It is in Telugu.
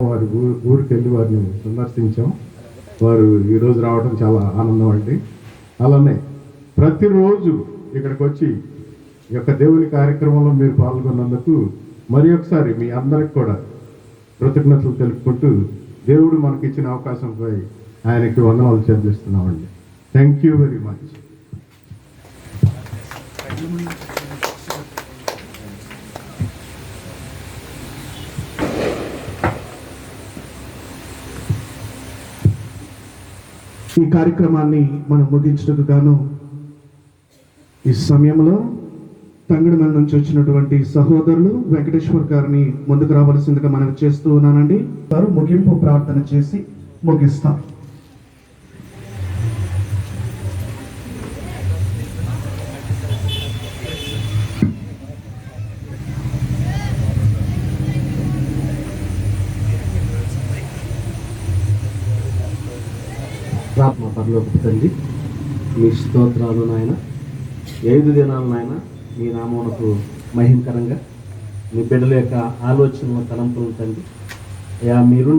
వారి ఊరికి వెళ్ళి వారిని సందర్శించాం. వారు ఈరోజు రావడం చాలా ఆనందం అండి. అలానే ప్రతిరోజు ఇక్కడికి వచ్చి ఈ యొక్క దేవుని కార్యక్రమంలో మీరు పాల్గొన్నందుకు మరి ఒకసారి మీ అందరికి కూడా కృతజ్ఞతలు తెలుపుకుంటూ దేవుడు మనకి ఇచ్చిన అవకాశంపై ఆయనకి వందనాలు చెల్లిస్తున్నామండి. Thank you very much. ఈ కార్యక్రమాన్ని మనం ముగించుటకు గాను ఈ సమయంలో తంగడిమల నుంచి వచ్చినటువంటి సహోదరులు వెంకటేశ్వర్ గారిని ముందుకు రావాల్సిందిగా మనం చేస్తూ ఉన్నానండి. వారు ముగింపు ప్రార్థన చేసి ముగిస్తాం. ప్రార్థన. పరలోకపు తండ్రి, మీ స్తోత్రాలు నాయన. 5 దినాలు నాయన మీ నామమునకు మహిమకరంగా మీ బిడ్డల యొక్క ఆలోచనలు తలంపులు తండ్రి, మీరు